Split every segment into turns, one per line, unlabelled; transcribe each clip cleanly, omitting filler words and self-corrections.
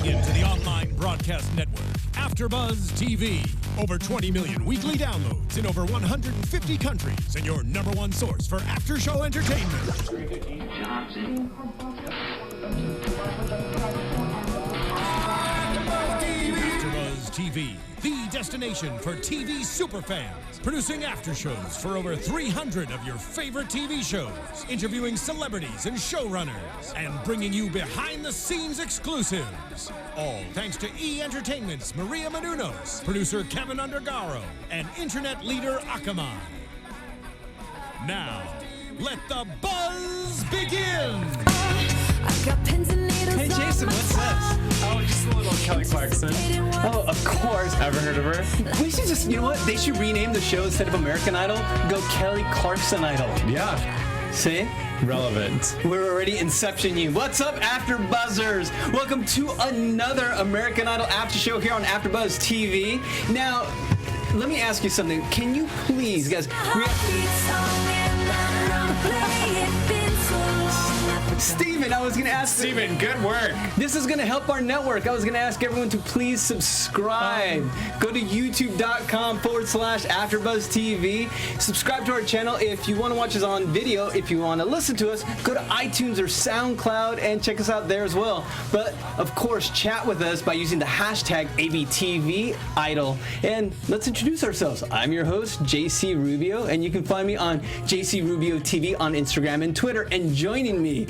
Tuning in to the online broadcast network, AfterBuzz TV. Over 20 million weekly downloads in over 150 countries, and your number one source for after-show entertainment. AfterBuzz TV, the destination for TV superfans. Producing aftershows for over 300 of your favorite TV shows, interviewing celebrities and showrunners, and bringing you behind-the-scenes exclusives. All thanks to E! Entertainment's Maria Menounos, producer Kevin Undergaro, and internet leader Akamai. Now, let the buzz begin!
Hey Jason, what's this?
Oh, just a little Kelly Clarkson.
Oh, of course.
Ever heard of her?
We should just, you know what? They should rename the show instead of American Idol, go Kelly Clarkson Idol.
Yeah.
See?
Relevant.
We're already inception you. What's up, After Buzzers? Welcome to another American Idol after show here on AfterBuzz TV. Now, let me ask you something. Can you please, guys? Steven, I was going to ask...
Steven, good work.
This is going to help our network. I was going to ask everyone to please subscribe. Go to youtube.com/AfterBuzzTV. Subscribe to our channel if you want to watch us on video. If you want to listen to us, go to iTunes or SoundCloud and check us out there as well. But, of course, chat with us by using the hashtag ABTVIdol. And let's introduce ourselves. I'm your host, JC Rubio, and you can find me on JC Rubio TV on Instagram and Twitter. And joining me...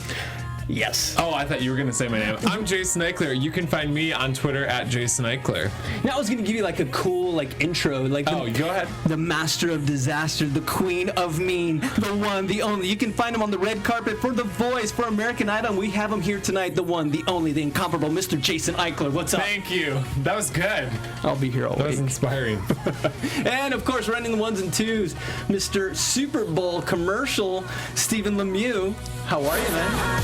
Yes.
Oh, I thought you were going to say my name. I'm Jason Ikeler. You can find me on Twitter at Jason Ikeler.
Now I was going to give you like a cool intro. Go
ahead.
The master of disaster, the queen of mean, the one, the only. You can find him on the red carpet for The Voice, for American Idol. We have him here tonight, the one, the only, the incomparable Mr. Jason Ikeler. What's up?
Thank you. That was good.
I'll be here all
That
week.
was inspiring.
And of course, running the ones and twos, Mr. Super Bowl commercial, Stephen Lemieux. How are you, man?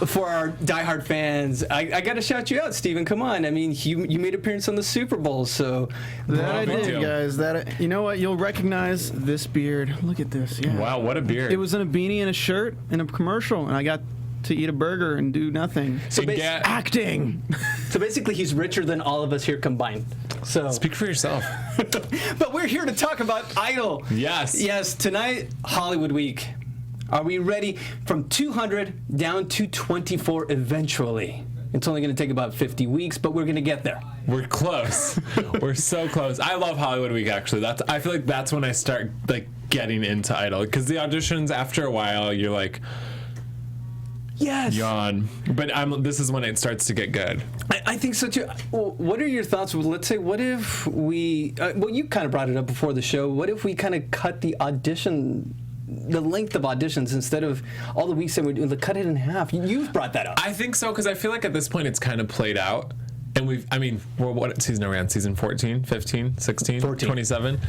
For our diehard fans, I got to shout you out, Steven. Come on. I mean, you made an appearance on the Super Bowl, so...
That I did, guys. You know what? You'll recognize this beard. Look at this. Yeah.
Wow, what a beard.
It was in a beanie and a shirt in a commercial, and I got to eat a burger and do nothing.
So
acting.
So basically, he's richer than all of us here combined. So
speak for yourself.
But we're here to talk about Idol.
Yes.
Yes, tonight, Hollywood Week. Are we ready? From 200 down to 24 eventually. It's only going to take about 50 weeks, but we're going to get there.
We're close. We're so close. I love Hollywood Week, actually. I feel like that's when I start getting into Idol, because the auditions, after a while, you're like...
Yes.
Yawn. But this is when it starts to get good.
I think so too. Well, what are your thoughts? Let's say, what if we... well, you kind of brought it up before the show. What if we kind of cut the length of auditions instead of all the weeks that we're doing, cut it in half? You've brought that up.
I think so, because I feel like at this point it's kind of played out. And what season are we on? Season 14, 15, 16,
14.
27?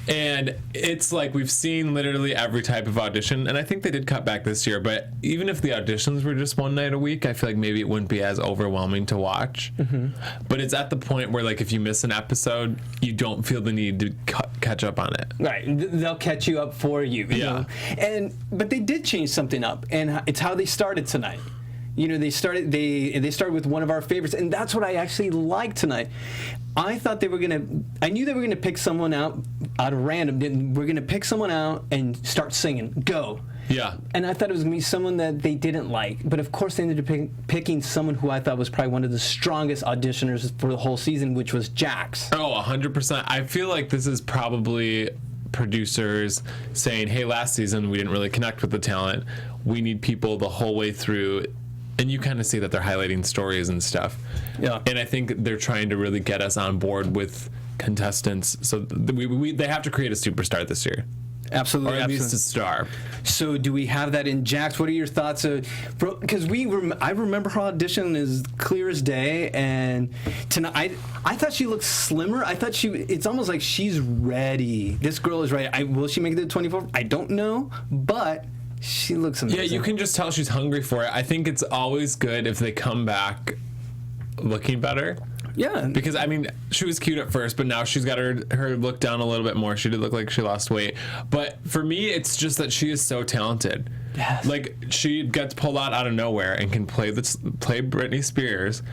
And it's like we've seen literally every type of audition. And I think they did cut back this year. But even if the auditions were just one night a week, I feel like maybe it wouldn't be as overwhelming to watch. Mm-hmm. But it's at the point where, if you miss an episode, you don't feel the need to catch up on it.
Right. They'll catch you up for you.
Yeah.
But they did change something up. And it's how they started tonight. You know, they started with one of our favorites, and that's what I actually liked tonight. I knew they were gonna pick someone out of random. We're gonna pick someone out and start singing. Go.
Yeah.
And I thought it was gonna be someone that they didn't like, but of course they ended up picking someone who I thought was probably one of the strongest auditioners for the whole season, which was Jax.
Oh, 100%. I feel like this is probably producers saying, "Hey, last season we didn't really connect with the talent. We need people the whole way through." And you kind of see that they're highlighting stories and stuff.
Yeah.
And I think they're trying to really get us on board with contestants. So they have to create a superstar this year.
Absolutely.
Or at least a star.
So do we have that in Jax? What are your thoughts? Because I remember her audition as clear as day. And tonight, I thought she looked slimmer. I thought it's almost like she's ready. This girl is ready. Will she make it to 24? I don't know. But... she looks amazing.
Yeah, you can just tell she's hungry for it. I think it's always good if they come back looking better.
Yeah.
Because, I mean, she was cute at first, but now she's got her look down a little bit more. She did look like she lost weight. But for me, it's just that she is so talented.
Yes.
Like, she gets pulled out of nowhere and can play Britney Spears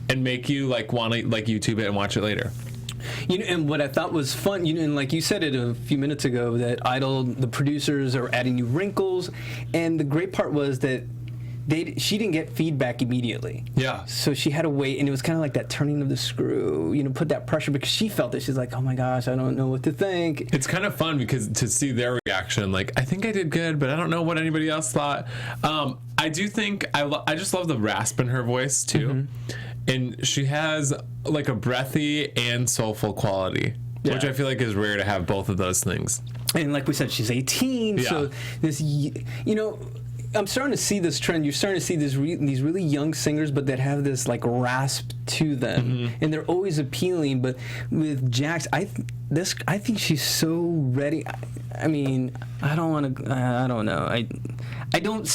and make you, like, want to, like, YouTube it and watch it later.
You know, and what I thought was fun, you know, and like you said it a few minutes ago, that Idol, the producers are adding new wrinkles, and the great part was that she didn't get feedback immediately.
Yeah.
So she had to wait, and it was kind of like that turning of the screw, you know, put that pressure, because she felt it. She's like, oh my gosh, I don't know what to think.
It's kind of fun because to see their reaction, like, I think I did good, but I don't know what anybody else thought. I do think, I just love the rasp in her voice, too. Mm-hmm. And she has, like, a breathy and soulful quality, which I feel like is rare to have both of those things.
And like we said, she's 18, so this, you know, I'm starting to see this trend. You're starting to see these really young singers, but that have this like rasp to them, and they're always appealing. But with Jax, I think she's so ready. I mean, I don't want to. I don't know. I don't.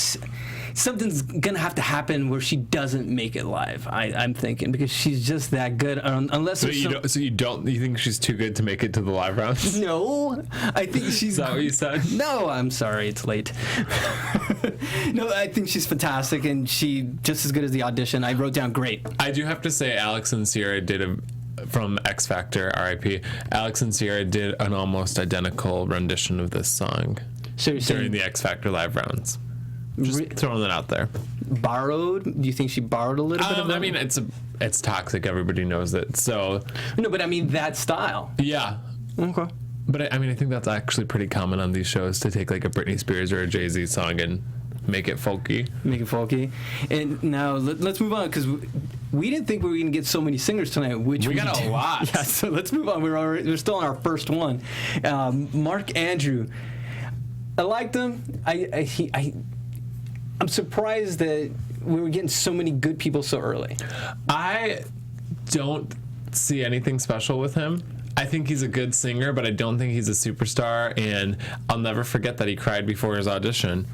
Something's gonna have to happen where she doesn't make it live. I'm thinking, because she's just that good. Unless
so you think she's too good to make it to the live rounds?
No, I think she's.
Is that what you said?
No, I'm sorry, it's late. No, I think she's fantastic, and she just as good as the audition. I wrote down great.
I do have to say, Alex and Sierra did from X Factor, RIP. Alex and Sierra did an almost identical rendition of this song during the X Factor live rounds. Just throwing that out there.
Borrowed? Do you think she borrowed a little bit of that?
I mean, it's toxic. Everybody knows it. So
no, but I mean that style.
Yeah.
Okay.
But I mean, I think that's actually pretty common on these shows, to take like a Britney Spears or a Jay-Z song and make it folky. And now let's move on, because we didn't think we were going to get so many singers tonight, which we got a lot. Yeah. So let's move on. We're still on our first one. Mark Andrew. I liked him. I'm surprised that we were getting so many good people so early. I don't see anything special with him. I think he's a good singer, but I don't think he's a superstar, and I'll never forget that he cried before his audition.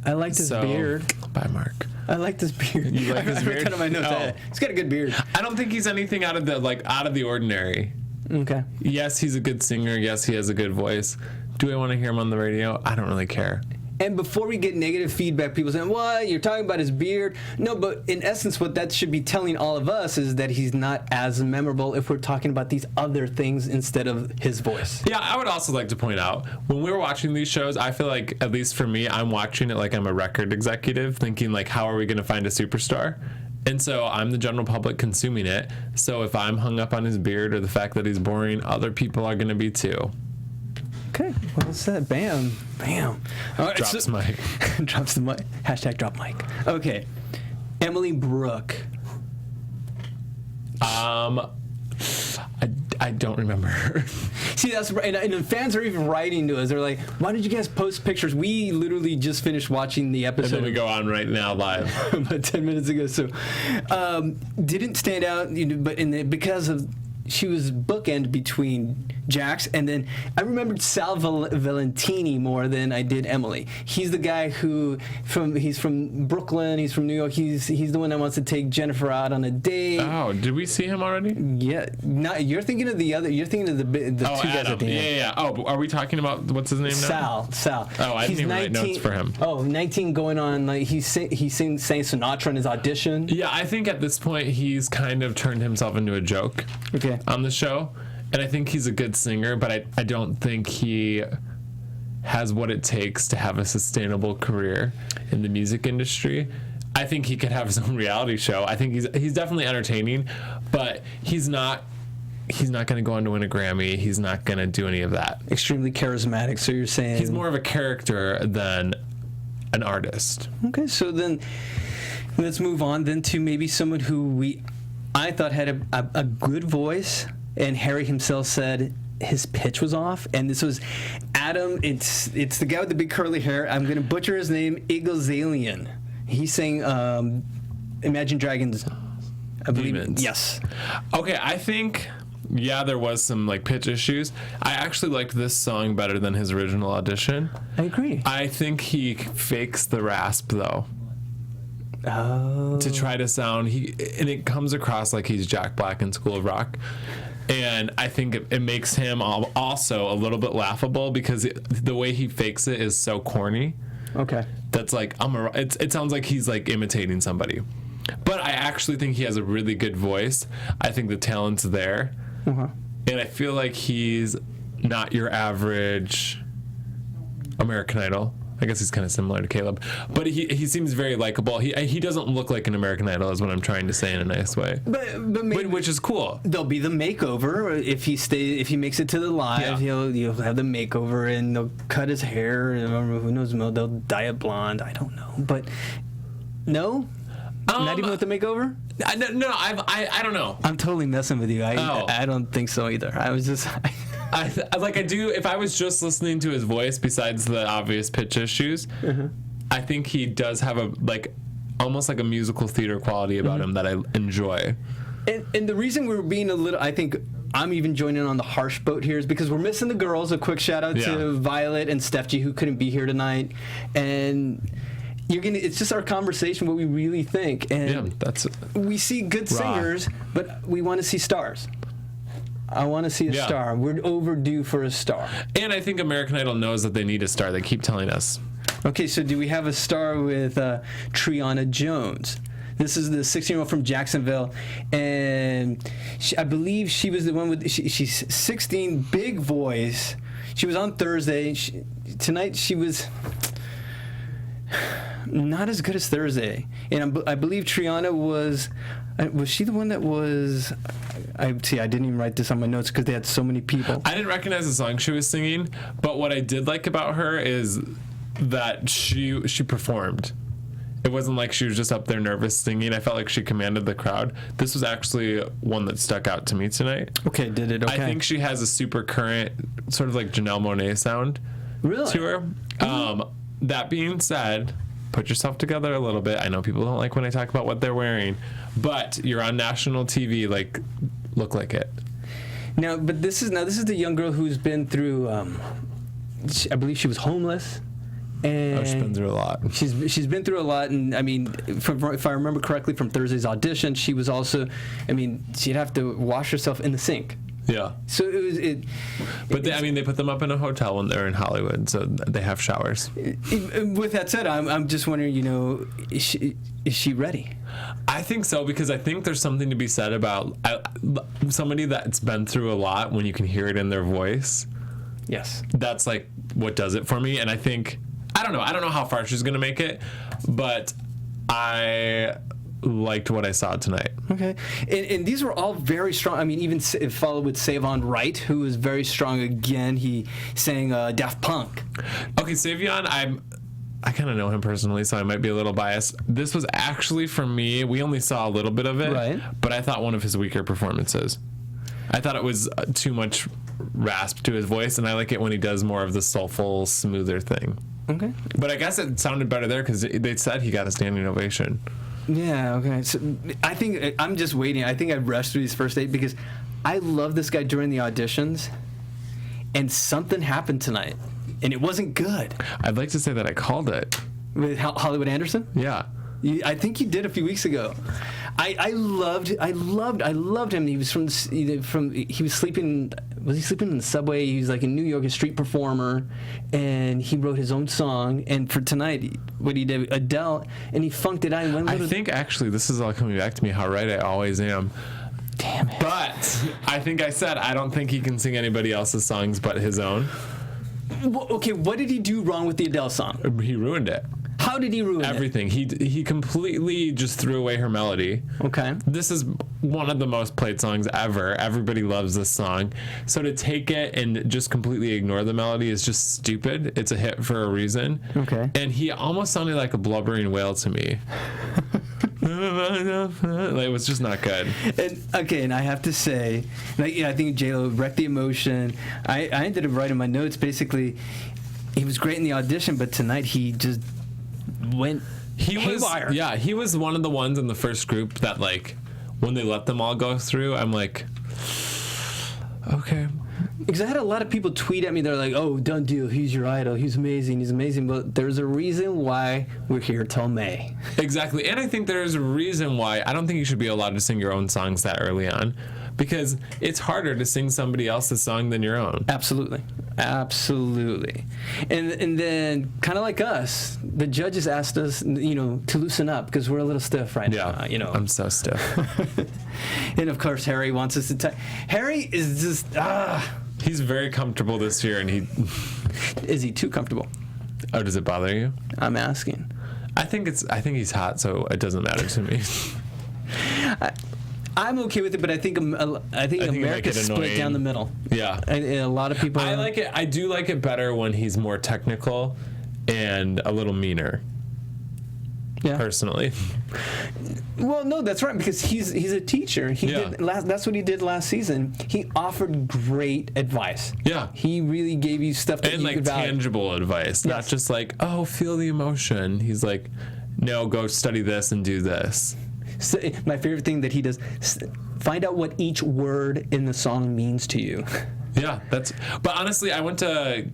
I liked his beard.
Bye, Mark.
I liked his beard.
You like his beard?
I wrote down my notes. He's got a good beard.
I don't think he's anything out of the ordinary.
Okay.
Yes, he's a good singer. Yes, he has a good voice. Do I want to hear him on the radio? I don't really care.
And before we get negative feedback, people saying, what? You're talking about his beard? No, but in essence, what that should be telling all of us is that he's not as memorable if we're talking about these other things instead of his voice.
Yeah, I would also like to point out, when we were watching these shows, I feel like, at least for me, I'm watching it like I'm a record executive, thinking, like, how are we going to find a superstar? And so I'm the general public consuming it. So if I'm hung up on his beard or the fact that he's boring, other people are going to be too.
Okay, well said. Bam. Bam. All right,
Drops mic.
Drops the mic. Hashtag drop mic. Okay. Emily Brooke.
I don't remember her.
See, that's right. And the fans are even writing to us. They're like, why did you guys post pictures? We literally just finished watching the episode.
And then we go on right now live.
About 10 minutes ago. So, didn't stand out, you know, but because of, she was bookend between Jax, and then I remembered Sal Valentini more than I did Emily. He's the guy he's from Brooklyn, he's from New York, he's the one that wants to take Jennifer out on a date.
Oh, did we see him already?
Yeah. You're thinking of the two guys at the end.
Yeah. Oh, are we talking about, what's his name now?
Sal.
Oh, I didn't even write notes for him.
Oh, 19 going on, like he sang Sinatra in his audition.
Yeah, I think at this point he's kind of turned himself into a joke.
Okay.
On the show. And I think he's a good singer, but I don't think he has what it takes to have a sustainable career in the music industry. I think he could have his own reality show. I think he's definitely entertaining, but he's not going to go on to win a Grammy. He's not going to do any of that.
Extremely charismatic, so you're saying...
He's more of a character than an artist.
Okay, so then let's move on then to maybe someone who I thought had a good voice, and Harry himself said his pitch was off. And this was Adam. It's the guy with the big curly hair. I'm going to butcher his name. Ezegelian. He sang Imagine Dragons. I believe.
Demons.
Yes.
Okay, I think... Yeah, there was some like pitch issues. I actually liked this song better than his original audition.
I agree.
I think he fakes the rasp though. to try to sound and it comes across like he's Jack Black in School of Rock. And I think it makes him also a little bit laughable because the way he fakes it is so corny.
Okay.
That's like it sounds like he's like imitating somebody. But I actually think he has a really good voice. I think the talent's there. Uh-huh. And I feel like he's not your average American Idol. I guess he's kind of similar to Caleb, but he seems very likable. He doesn't look like an American Idol, is what I'm trying to say in a nice way. But maybe which is cool.
There'll be the makeover if he makes it to the live. Yeah. He'll have the makeover and they'll cut his hair. Who knows? They'll dye it blonde. I don't know, but no. Not even with the makeover?
No, I don't know.
I'm totally messing with you. I don't think so either. I was just.
I do. If I was just listening to his voice, besides the obvious pitch issues, I think he does have almost like a musical theater quality about him that I enjoy.
And the reason we're being a little, I think I'm even joining on the harsh boat here is because we're missing the girls. A quick shout out to Violet and Steph G, who couldn't be here tonight, and. It's just our conversation, what we really think. And we see good singers, but we want to see stars. I want to see a star. We're overdue for a star.
And I think American Idol knows that they need a star. They keep telling us.
Okay, so do we have a star with Triana Jones? This is the 16-year-old from Jacksonville, and I believe she was the one with. She's 16, big voice. She was on Thursday. Tonight she was. Not as good as Thursday, and I believe Triana was she the one that was? I didn't even write this on my notes because they had so many people.
I didn't recognize the song she was singing, but what I did like about her is that she performed. It wasn't like she was just up there nervous singing. I felt like she commanded the crowd. This was actually one that stuck out to me tonight.
Okay, did it? Okay.
I think she has a super current, sort of like Janelle Monáe sound to her. That being said, put yourself together a little bit. I know people don't like when I talk about what they're wearing, but you're on national TV. Look like it.
Now, but this is the young girl who's been through. I believe she was homeless. And
she's been through a lot.
She's been through a lot, and I mean, if I remember correctly from Thursday's audition, she was also. I mean, she'd have to wash herself in the sink.
Yeah.
So it was.
But they put them up in a hotel when they're in Hollywood, so they have showers.
With that said, I'm just wondering, is she ready?
I think so, because I think there's something to be said about somebody that's been through a lot when you can hear it in their voice.
Yes. That's
like what does it for me, and I think I don't know how far she's gonna make it, but I liked what I saw tonight. Okay.
And these were all very strong. I mean, even followed with Savion Wright, who was very strong again. He sang Daft Punk.
Okay, Savion, I kind of know him personally, so I might be a little biased. This was actually, for me, we only saw a little bit of it, right, but I thought one of his weaker performances. I thought it was too much rasp to his voice, and I like it when he does more of the soulful, smoother thing. Okay. But I guess it sounded better there because they said he got a standing ovation.
Yeah, okay. So I think I'm just waiting. I think I've rushed through these first 8 because I love this guy during the auditions, and something happened tonight, and it wasn't good.
I'd like to say that I called it.
With Hollywood Anderson?
Yeah.
I think you did a few weeks ago. I loved him. He was he was sleeping. Was he sleeping in the subway? He was like in New York, a street performer, and he wrote his own song. And for tonight, what he did, Adele, and he funked it out. And
I think actually this is all coming back to me. How right I always am.
Damn it.
But I think I said I don't think he can sing anybody else's songs but his own.
Well, okay, what did he do wrong with the Adele song?
He ruined it.
How did he ruin
everything? He completely just threw away her melody.
Okay.
This is one of the most played songs ever. Everybody loves this song. So to take it and just completely ignore the melody is just stupid. It's a hit for a reason. Okay. And he almost sounded like a blubbering whale to me. It was just not good.
And I have to say, I think J-Lo wrecked the emotion. I ended up writing my notes. Basically, he was great in the audition, but tonight he just went haywire.
He was one of the ones in the first group that, like, when they let them all go through, I'm like, okay.
Because I had a lot of people tweet at me. They're like, "Oh, done deal. He's your idol. He's amazing. He's amazing." But there's a reason why we're here till May.
Exactly, and I think there's a reason why I don't think you should be allowed to sing your own songs that early on, because it's harder to sing somebody else's song than your own.
Absolutely. And then, kind of like us, the judges asked us, to loosen up because we're a little stiff right now.
I'm so stiff.
And of course, Harry wants us to. Harry is just
He's very comfortable this year, and
Is he too comfortable?
Oh, does it bother you?
I'm asking.
I think he's hot, so it doesn't matter to me.
I'm okay with it, but I think America's split down the middle.
Yeah,
and a lot of people.
I like it. I do like it better when he's more technical and a little meaner. Yeah. Personally.
Well, no, that's right, because he's a teacher. That's what he did last season. He offered great advice.
Yeah.
He really gave you stuff that you could value.
Tangible advice, not just like, oh, feel the emotion. He's like, no, go study this and do this.
So, my favorite thing that he does, find out what each word in the song means to you.
Yeah, but honestly, I went to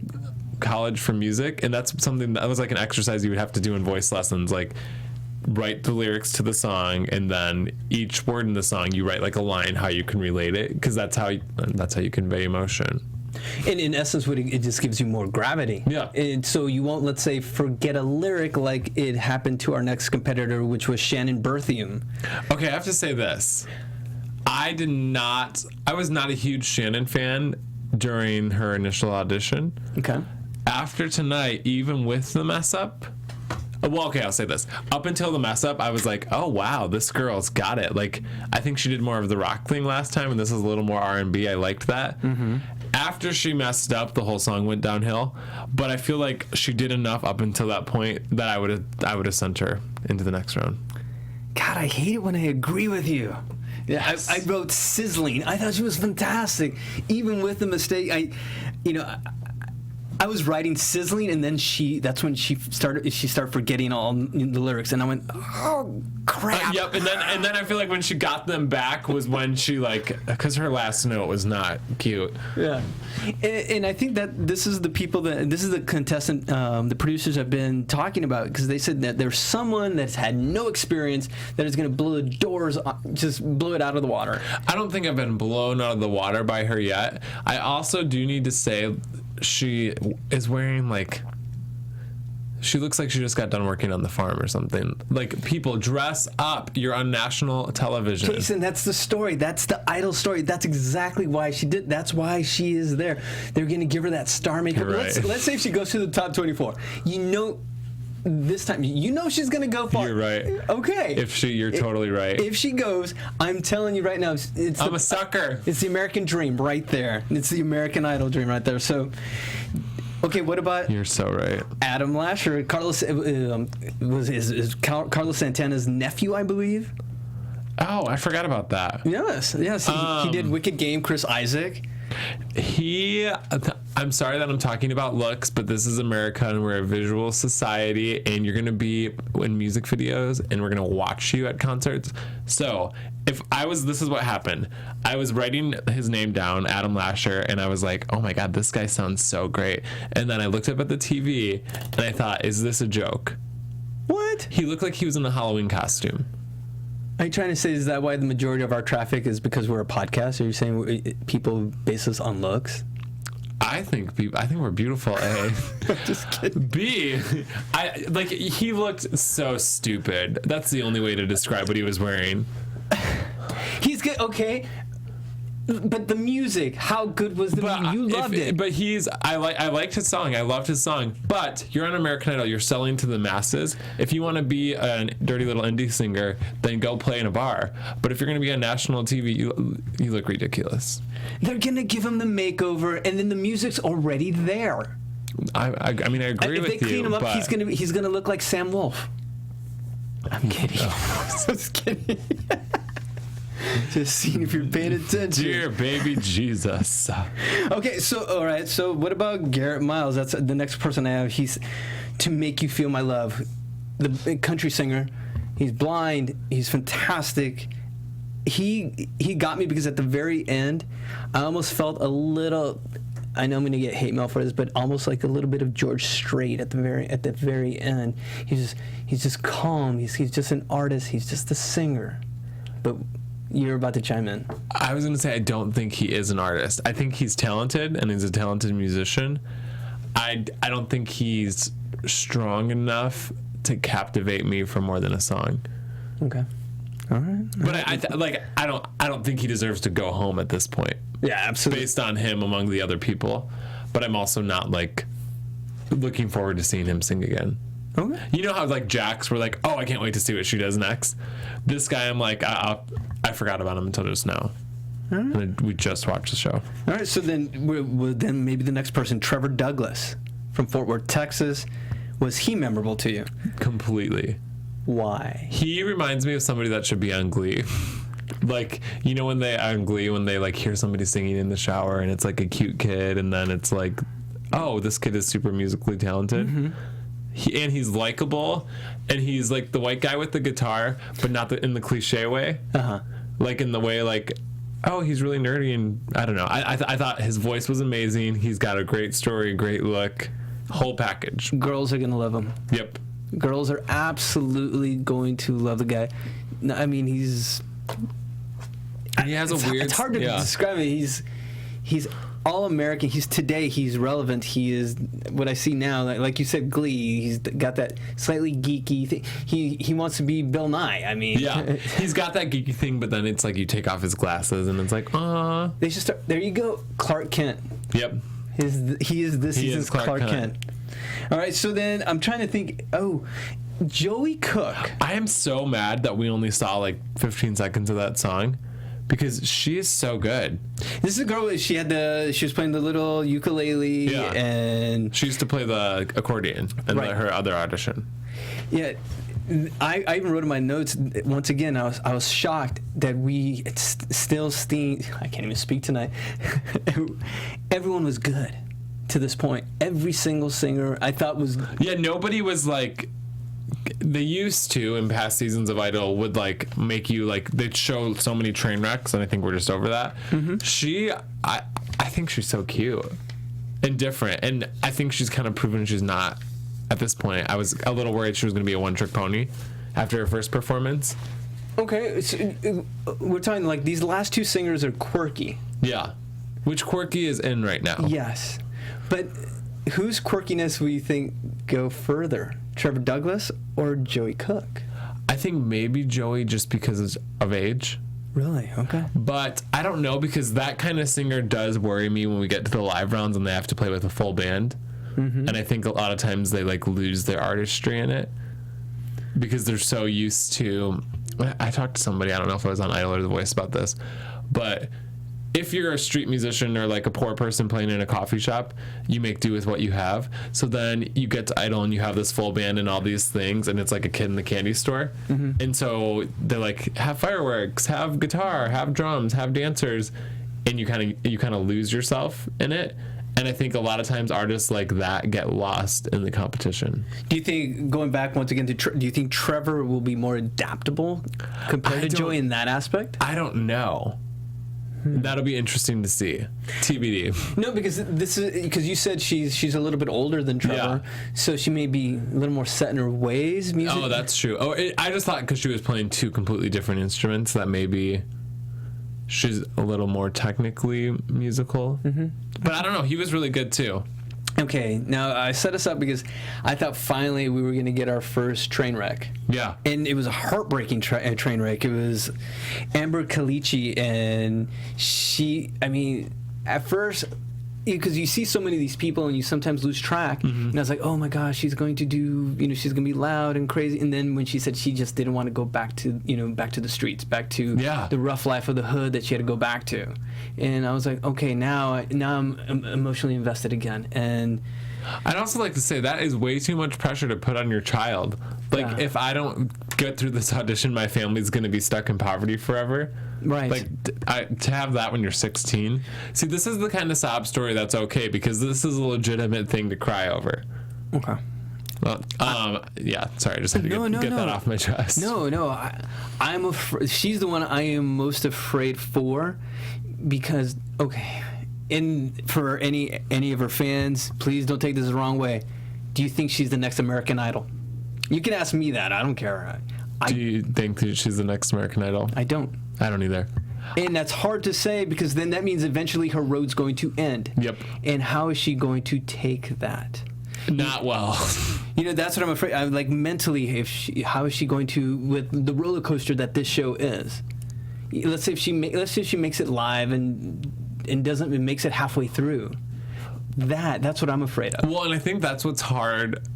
college for music, and that's something that was like an exercise you would have to do in voice lessons, like write the lyrics to the song, and then each word in the song you write like a line how you can relate it, because that's how you convey emotion.
And in essence, it just gives you more gravity.
Yeah.
And so you won't, let's say, forget a lyric like it happened to our next competitor, which was Shannon Berthian.
Okay, I have to say this. I was not a huge Shannon fan during her initial audition.
Okay.
After tonight, even with the mess up, I'll say this. Up until the mess up, I was like, oh, wow, this girl's got it. Like, I think she did more of the rock thing last time, and this is a little more R&B. I liked that. Mm-hmm. After she messed up, the whole song went downhill. But I feel like she did enough up until that point that I would have sent her into the next round.
God, I hate it when I agree with you. Yeah, yes. I wrote sizzling. I thought she was fantastic, even with the mistake. I was writing sizzling, and then that's when she started forgetting all the lyrics, and I went, oh crap.
Yep, and then I feel like when she got them back was when she because her last note was not cute.
Yeah, and I think that this is the contestant the producers have been talking about, because they said that there's someone that's had no experience that is going to blow the doors, just blow it out of the water.
I don't think I've been blown out of the water by her yet. I also do need to say, she is wearing she looks like she just got done working on the farm or something. Like, people, dress up. You're on national television.
Jason, that's the story. That's the idol story. That's exactly why she did. That's why she is there. They're going to give her that star makeup.
Right.
Let's say if she goes to the top 24. This time, she's going to go far.
You're right.
Okay.
You're totally right.
If she goes, I'm telling you right now,
I'm a sucker.
It's the American dream right there. It's the American Idol dream right there. So, okay, what about...
You're so right.
Adam Lasher, Carlos Carlos Santana's nephew, I believe.
Oh, I forgot about that.
Yes. He did Wicked Game, Chris Isaac.
I'm sorry that I'm talking about looks, but this is America, and we're a visual society, and you're going to be in music videos, and we're going to watch you at concerts. So this is what happened. I was writing his name down, Adam Lasher, and I was like, oh my God, this guy sounds so great. And then I looked up at the TV, and I thought, is this a joke?
What?
He looked like he was in a Halloween costume.
Are you trying to say, is that why the majority of our traffic is because we're a podcast? Are you saying people base us on looks?
I think we're beautiful. A.
Just kidding.
B. He looked so stupid. That's the only way to describe what he was wearing.
He's good. Okay. But the music, how good was the music? You loved it.
But I liked his song. I loved his song. But you're on American Idol. You're selling to the masses. If you want to be a dirty little indie singer, then go play in a bar. But if you're going to be on national TV, you look ridiculous.
They're going to give him the makeover, and then the music's already there.
I agree with you.
If they clean him up, he's going to look like Sam Wolfe. I'm kidding. Just kidding. Just seeing if you're paying attention.
Dear baby Jesus.
Okay, so all right. So what about Garrett Miles? That's the next person I have. He's To Make You Feel My Love, the country singer. He's blind. He's fantastic. he got me because at the very end, I almost felt a little. I know I'm going to get hate mail for this, but almost like a little bit of George Strait at the very end. He's just calm. He's just an artist. He's just a singer. But you're about to chime in.
I was going to say I don't think he is an artist. I think he's talented and he's a talented musician. I don't think he's strong enough to captivate me for more than a song.
Okay. All right.
But I don't think he deserves to go home at this point.
Yeah, absolutely.
Based on him among the other people, but I'm also not like looking forward to seeing him sing again.
Okay.
You know how like Jax, we're like, oh, I can't wait to see what she does next. This guy, I'm like, I forgot about him until just now. And we just watched the show.
All right, so then then maybe the next person, Trevor Douglas from Fort Worth, Texas. Was he memorable to you?
Completely.
Why?
He reminds me of somebody that should be on Glee. Like, you know when they on Glee, when they like hear somebody singing in the shower and it's like a cute kid, and then it's like, oh, this kid is super musically talented. Mm-hmm. He's likable, and he's like the white guy with the guitar, but not in the cliche way.
Uh-huh.
Like in the way like, oh, he's really nerdy, and I don't know. I thought his voice was amazing. He's got a great story, great look, whole package.
Girls are gonna love him.
Yep.
Girls are absolutely going to love the guy. No, I mean, he has
a weird.
It's hard to describe it. He's all American. He's relevant. He is what I see now. Like you said, Glee. He's got that slightly geeky thing. He wants to be Bill Nye. I mean,
yeah, he's got that geeky thing, but then it's like you take off his glasses and it's like, ah.
They just start. There you go, Clark Kent.
Yep.
He is this season's Clark Kent. All right, so then I'm trying to think. Oh, Joey Cook.
I am so mad that we only saw like 15 seconds of that song, because she is so good.
This is a girl. She was playing the little ukulele, and
she used to play the accordion in her other audition.
Yeah, I even wrote in my notes. Once again, I was shocked that we still seen. I can't even speak tonight. Everyone was good to this point. Every single singer I thought was.
Yeah, nobody was like. They used to, in past seasons of Idol, would like make you like, they'd show so many train wrecks, and I think we're just over that. Mm-hmm. I think she's so cute and different, and I think she's kind of proven she's not at this point. I was a little worried she was going to be a one-trick pony after her first performance.
Okay, so we're talking like these last two singers are quirky.
Yeah, which quirky is in right now.
Yes, but whose quirkiness will you think go further? Trevor Douglas or Joey Cook?
I think maybe Joey, just because of age.
Really? Okay.
But I don't know, because that kind of singer does worry me when we get to the live rounds and they have to play with a full band. Mm-hmm. And I think a lot of times they like lose their artistry in it because they're so used to. I talked to somebody, I don't know if I was on Idol or The Voice about this, but if you're a street musician or like a poor person playing in a coffee shop, you make do with what you have. So then you get to Idol and you have this full band and all these things, and it's like a kid in the candy store. Mm-hmm. And so they're like, have fireworks, have guitar, have drums, have dancers, and you kind of lose yourself in it. And I think a lot of times artists like that get lost in the competition.
Do you think, going back once again to do you think Trevor will be more adaptable compared to Joey in that aspect?
I don't know. That'll be interesting to see. TBD.
No, because you said she's a little bit older than Trevor, so she may be a little more set in her ways. Music.
Oh, that's true. I just thought because she was playing two completely different instruments that maybe she's a little more technically musical. Mm-hmm. But I don't know. He was really good too.
Okay, now I set us up because I thought finally we were going to get our first train wreck.
Yeah.
And it was a heartbreaking train wreck. It was Amber Kalichi, and at first, because you see so many of these people and you sometimes lose track, and I was like, oh my gosh, she's going to she's going to be loud and crazy. And then when she said she just didn't want to go back to the streets, back to the rough life of the hood that she had to go back to. And I was like, okay, now I'm emotionally invested again. And
I'd also like to say that is way too much pressure to put on your child. Like, if I don't get through this audition, my family's going to be stuck in poverty forever.
Right.
Like, to have that when you're 16. See, this is the kind of sob story that's okay, because this is a legitimate thing to cry over.
Okay.
Well, yeah, sorry, I just had to get that off my chest.
I'm afraid she's the one I am most afraid for, because for any of her fans, please don't take this the wrong way. Do you think she's the next American Idol? You can ask me that. I don't care.
Do you think that she's the next American Idol?
I don't.
I don't either.
And that's hard to say, because then that means eventually her road's going to end.
Yep.
And how is she going to take that?
Not well.
That's what I'm afraid. I'm like, mentally, how is she going to, with the roller coaster that this show is? Let's say if she makes it live and makes it halfway through. That's what I'm afraid of.
Well, and I think that's what's hard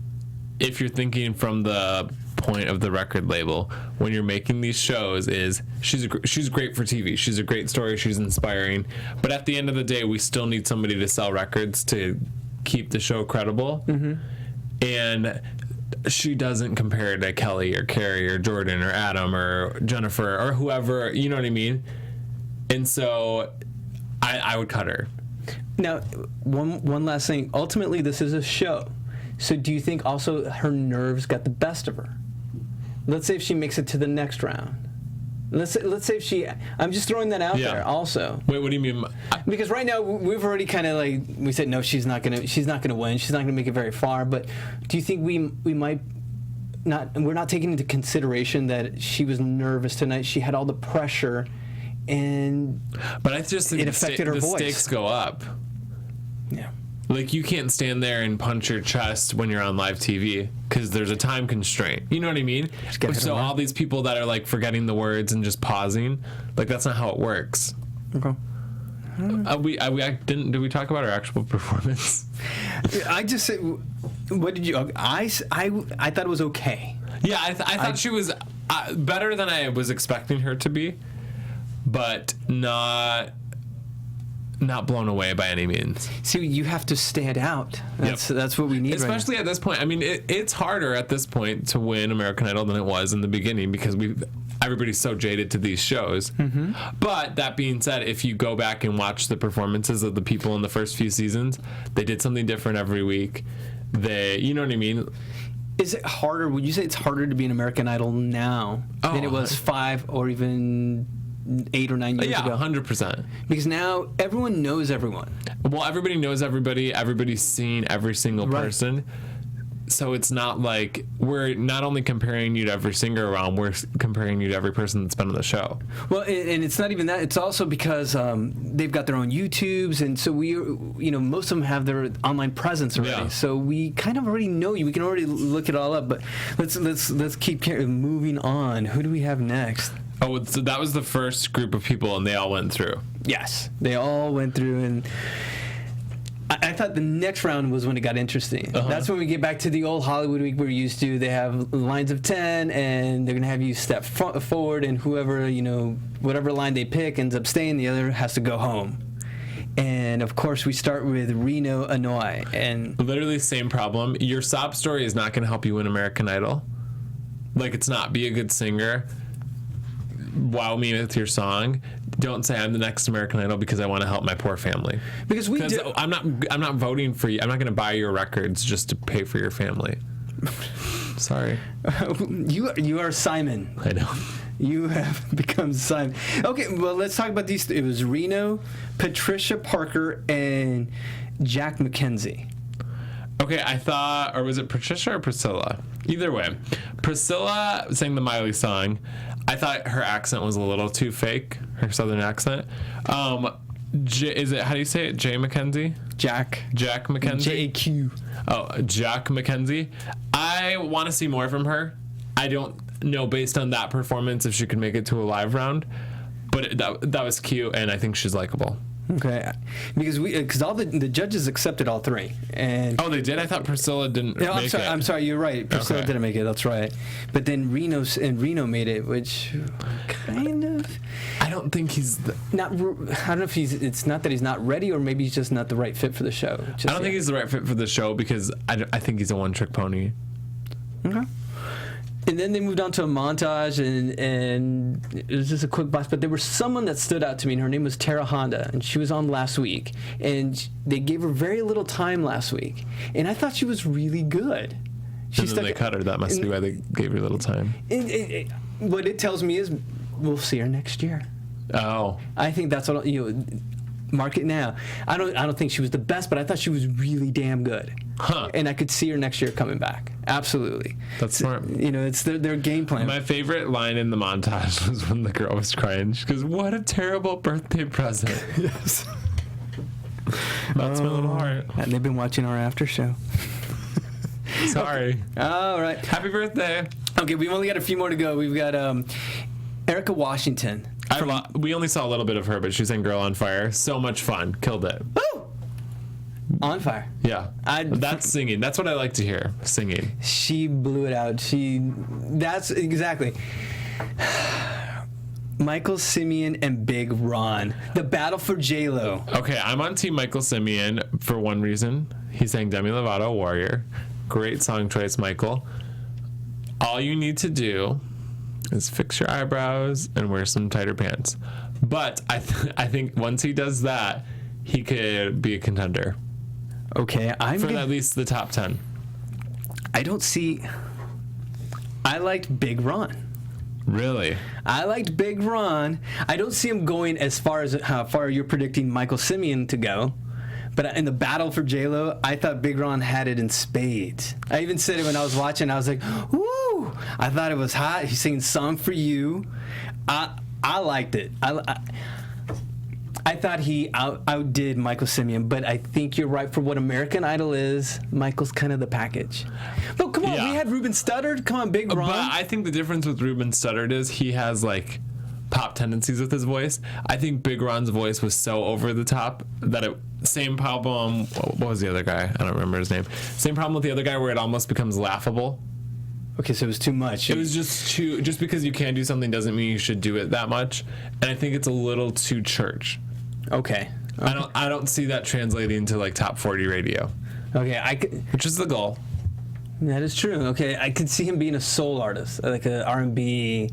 if you're thinking from the point of the record label when you're making these shows, is she's great for TV. She's a great story. She's inspiring. But at the end of the day, we still need somebody to sell records to keep the show credible. Mm-hmm. And she doesn't compare to Kelly or Carrie or Jordin or Adam or Jennifer or whoever, you know what I mean? And so I would cut her.
Now, one last thing. Ultimately, this is a show. So do you think also her nerves got the best of her? Let's say if she makes it to the next round. Let's say if she... I'm just throwing that out there also.
Wait, what do you mean?
Because right now, we've already kind of like... We said, no, she's not gonna win. She's not going to make it very far. But do you think we might not... We're not taking into consideration that she was nervous tonight. She had all the pressure, and...
But I just think
it affected her voice.
The stakes go up.
Yeah.
Like, you can't stand there and punch your chest when you're on live TV because there's a time constraint. You know what I mean? So all these people that are like forgetting the words and just pausing, like, that's not how it works.
Okay.
Did we talk about our actual performance?
I just said, what did you? I thought it was okay.
Yeah, I thought she was better than I was expecting her to be, but not blown away by any means.
See, you have to stand out. That's what we need.
Especially at this point. I mean, it's harder at this point to win American Idol than it was in the beginning because everybody's so jaded to these shows. Mm-hmm. But that being said, if you go back and watch the performances of the people in the first few seasons, they did something different every week. You know what I mean?
Is it harder? Would you say it's harder to be an American Idol now than it was 5 or even 8 or 9 years ago?
Yeah, 100%.
Because now everyone knows everyone.
Well, everybody knows everybody. Everybody's seen every single person. So it's not like we're not only comparing you to every singer around, we're comparing you to every person that's been on the show.
Well, and it's not even that. It's also because they've got their own YouTubes, and so most of them have their online presence already. Yeah. So we kind of already know you. We can already look it all up. But let's keep moving on. Who do we have next?
Oh, so that was the first group of people, and they all went through.
Yes, they all went through, and I thought the next round was when it got interesting. Uh-huh. That's when we get back to the old Hollywood week we're used to. They have lines of 10, and they're going to have you step forward, and whoever, whatever line they pick ends up staying, the other has to go home. And, of course, we start with Reno, Annoy. And
literally same problem. Your sob story is not going to help you win American Idol. Like, it's not. Be a good singer. Wow me with your song. Don't say I'm the next American Idol because I want to help my poor family. Because I'm not voting for you. I'm not going to buy your records just to pay for your family. Sorry.
You are Simon.
I know.
You have become Simon. Okay, well, let's talk about these. It was Reno, Patricia Parker, and Jack McKenzie.
Okay, I thought, or was it Patricia or Priscilla? Either way, Priscilla sang the Miley song. I thought her accent was a little too fake, her southern accent. Is it, how do you say it? Jay McKenzie?
Jack
McKenzie?
JQ.
Oh, Jack McKenzie. I want to see more from her. I don't know based on that performance if she could make it to a live round, but that was cute, and I think she's likable.
Okay, because all the judges accepted all three, and
they did. I thought Priscilla didn't.
No,
make it.
I'm sorry. You're right. Priscilla didn't make it. That's right. But then Reno made it, which kind of.
I don't think he's
not. I don't know if it's not that he's not ready, or maybe he's just not the right fit for the show.
I don't think he's the right fit for the show because I think he's a one-trick pony.
Okay. And then they moved on to a montage, and it was just a quick box. But there was someone that stood out to me, and her name was Tara Honda, and she was on last week. And they gave her very little time last week. And I thought she was really good.
And then they cut her. That must be why they gave her a little time.
What it tells me is we'll see her next year.
Oh.
I think that's what mark it now. I don't think she was the best, but I thought she was really damn good.
Huh.
And I could see her next year coming back. Absolutely.
That's smart.
It's their game plan.
My favorite line in the montage was when the girl was crying. She goes, "What a terrible birthday present."
Yes.
That's my little heart.
And they've been watching our after show.
Sorry.
All right.
Happy birthday.
Okay, we've only got a few more to go. We've got Erica Washington.
We only saw a little bit of her, but she sang Girl on Fire. So much fun. Killed it.
Woo! On fire.
Yeah. That's singing. That's what I like to hear. Singing.
She blew it out. That's exactly. Michael Simeon and Big Ron. The battle for J-Lo.
Okay, I'm on Team Michael Simeon for one reason. He sang Demi Lovato, Warrior. Great song choice, Michael. All you need to do is fix your eyebrows and wear some tighter pants. But I think once he does that, he could be a contender.
Okay,
for at least the top 10.
I liked Big Ron.
Really?
I liked Big Ron. I don't see him going as far as how far you're predicting Michael Simeon to go. But in the battle for J-Lo, I thought Big Ron had it in spades. I even said it when I was watching. I was like, woo! I thought it was hot. He's singing Song for You. I liked it. I thought he outdid Michael Simeon, but I think you're right. For what American Idol is, Michael's kind of the package. But come on, we had Ruben Studdard. Come on, Big Ron.
But I think the difference with Ruben Studdard is he has like pop tendencies with his voice. I think Big Ron's voice was so over the top that same problem. What was the other guy? I don't remember his name. Same problem with the other guy where it almost becomes laughable.
Okay, so it was too much.
It was just because you can do something doesn't mean you should do it that much. And I think it's a little too church.
Okay.
I don't see that translating to like top 40 radio.
Okay,
which is the goal.
That is true. Okay, I could see him being a soul artist, like a R&B.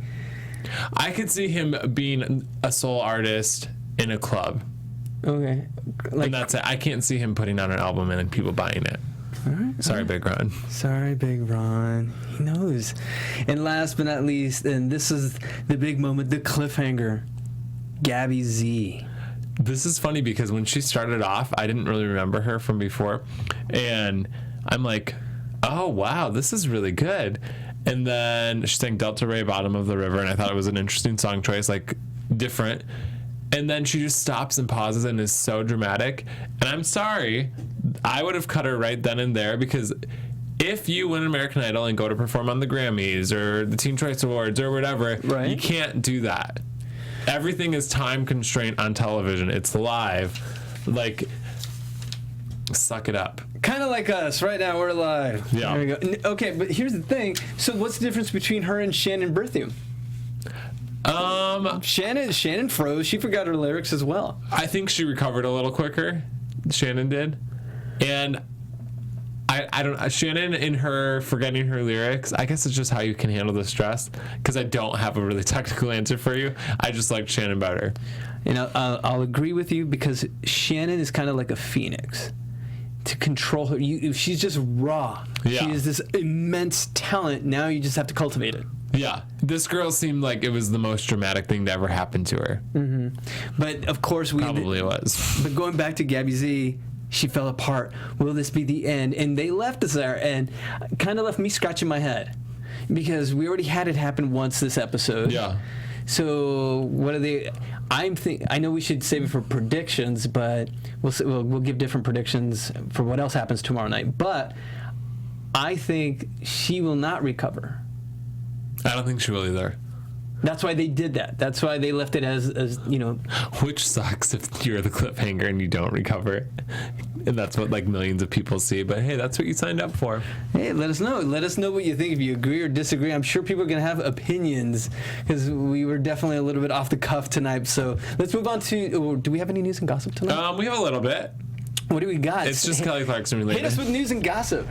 I could see him being a soul artist in a club.
Okay.
And that's it. I can't see him putting out an album and people buying it.
All right.
Sorry, Big Ron.
Sorry, Big Ron. He knows. And last but not least, and this is the big moment, the cliffhanger, Gaby Z.
This is funny because when she started off, I didn't really remember her from before. And I'm like, oh, wow, this is really good. And then she sang Delta Ray, Bottom of the River, and I thought it was an interesting song choice, like different. And then she just stops and pauses and is so dramatic. And I'm sorry, I would have cut her right then and there, because if you win American Idol and go to perform on the Grammys or the Teen Choice Awards or whatever, you can't do that. Everything is time constraint on television. It's live. Like, suck it up.
Kind of like us. Right now, we're live.
Yeah.
There we go. Okay, but here's the thing. So what's the difference between her and Shannon Berthian? Shannon froze. She forgot her lyrics as well.
I think she recovered a little quicker. Shannon did. And I don't. Shannon, in her forgetting her lyrics, I guess it's just how you can handle the stress. Because I don't have a really technical answer for you. I just like Shannon better.
You know, I'll agree with you, because Shannon is kind of like a phoenix. To control her, she's just raw.
Yeah.
She is this immense talent. Now you just have to cultivate it.
Yeah, this girl seemed like it was the most dramatic thing to ever happen to her.
Mm-hmm. But of course,
probably was.
But going back to Gaby Z, she fell apart. Will this be the end? And they left us there, and kind of left me scratching my head, because we already had it happen once this episode.
Yeah.
So what are they? I know we should save it for predictions, but we'll give different predictions for what else happens tomorrow night. But I think she will not recover.
I don't think she will either.
That's why they did that. That's why they left it as you know.
Which sucks if you're the cliffhanger and you don't recover. And that's what like millions of people see. But hey, that's what you signed up for.
Hey, let us know. Let us know what you think. If you agree or disagree, I'm sure people are going to have opinions, because we were definitely a little bit off the cuff tonight. So let's move on to, do we have any news and gossip tonight?
We have a little bit.
What do we got?
It's just Kelly Clarkson related.
Hit us with news and gossip.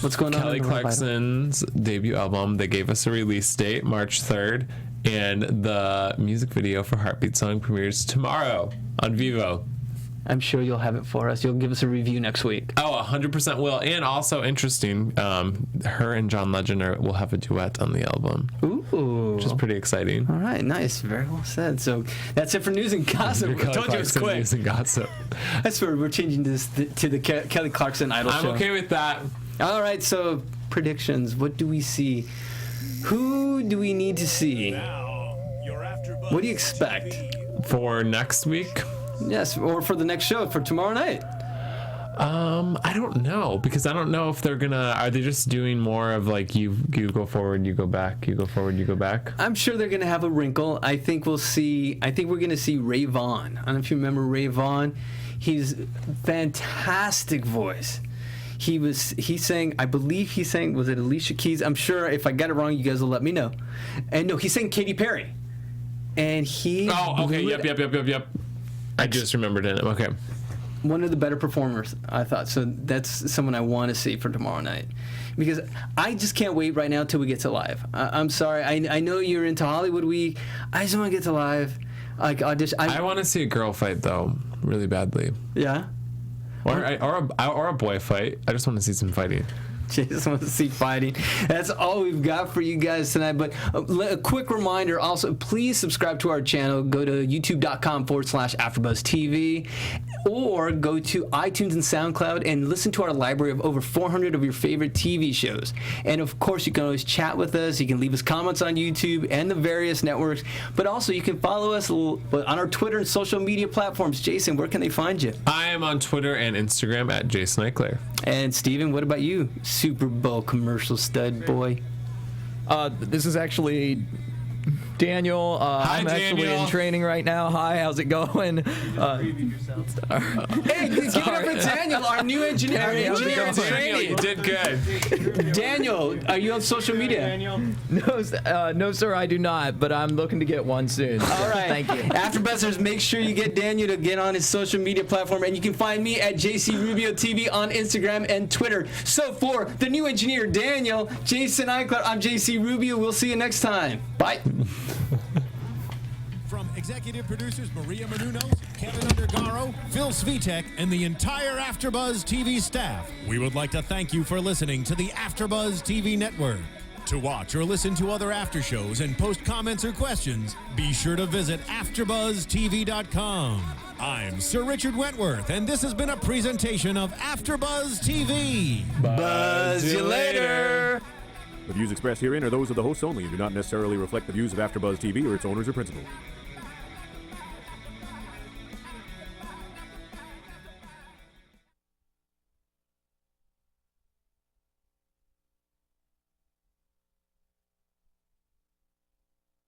What's going on?
Kelly Clarkson's debut album. They gave us a release date, March 3rd, and the music video for Heartbeat Song premieres tomorrow on Vivo.
I'm sure you'll have it for us. You'll give us a review next week.
Oh, 100% will. And also interesting, her and John Legend will have a duet on the album.
Ooh.
Which is pretty exciting.
All right, nice. Very well said. So that's it for news and gossip. I told you it was quick.
News and gossip.
That's where we're changing this to the Kelly Clarkson Idol show.
I'm okay with that.
All right, so predictions. What do we see? Who do we need to see? What do you expect?
For next week?
Yes, or for the next show, for tomorrow night.
I don't know, because I don't know if they're gonna. Are they just doing more of like you go forward, you go back, you go forward, you go back? I'm
sure they're gonna have a wrinkle. I think we're gonna see Ray Vaughn. I don't know if you remember Ray Vaughn. He's fantastic voice. He sang, I believe he sang, was it Alicia Keys? I'm sure if I got it wrong, you guys will let me know. And no, he sang Katy Perry. And he.
Oh, okay. Yep. I just remembered it. Okay.
One of the better performers, I thought. So that's someone I want to see for tomorrow night. Because I just can't wait right now till we get to live. I'm sorry. I know you're into Hollywood Week. I just want to get to live. Like audition. I
want to see a girl fight, though, really badly.
Yeah?
Or a boy fight. I just want to see some fighting.
Just want to see fighting. That's all we've got for you guys tonight. But a quick reminder also, please subscribe to our channel. Go to youtube.com/AfterBuzzTV or go to iTunes and SoundCloud and listen to our library of over 400 of your favorite TV shows. And of course, you can always chat with us. You can leave us comments on YouTube and the various networks. But also, you can follow us on our Twitter and social media platforms. Jason, where can they find you?
I am on Twitter and Instagram at Jason Ikeler.
And Steven, what about you? Super Bowl commercial stud boy.
This is actually Daniel.
Hi,
I'm
Daniel.
actually in training right now. Hi, how's it going?
Hey, give it up for Daniel, our new engineer.
Daniel, you did good.
Daniel, are you on social media?
No, sir, I do not, but I'm looking to get one soon.
All right.
Thank you.
AfterBuzzers, make sure you get Daniel to get on his social media platform, and you can find me at JC Rubio TV on Instagram and Twitter. So for the new engineer, Daniel, Jason Ikeler, I'm JC Rubio. We'll see you next time. Bye.
From executive producers Maria Menounos, Kevin Undergaro, Phil Svitek, and the entire AfterBuzz TV staff, we would like to thank you for listening to the AfterBuzz TV network. To watch or listen to other after shows and post comments or questions, be sure to visit AfterBuzzTV.com. I'm Sir Richard Wentworth, and this has been a presentation of AfterBuzz TV.
Buzz you later.
The views expressed herein are those of the hosts only and do not necessarily reflect the views of AfterBuzz TV or its owners or principals.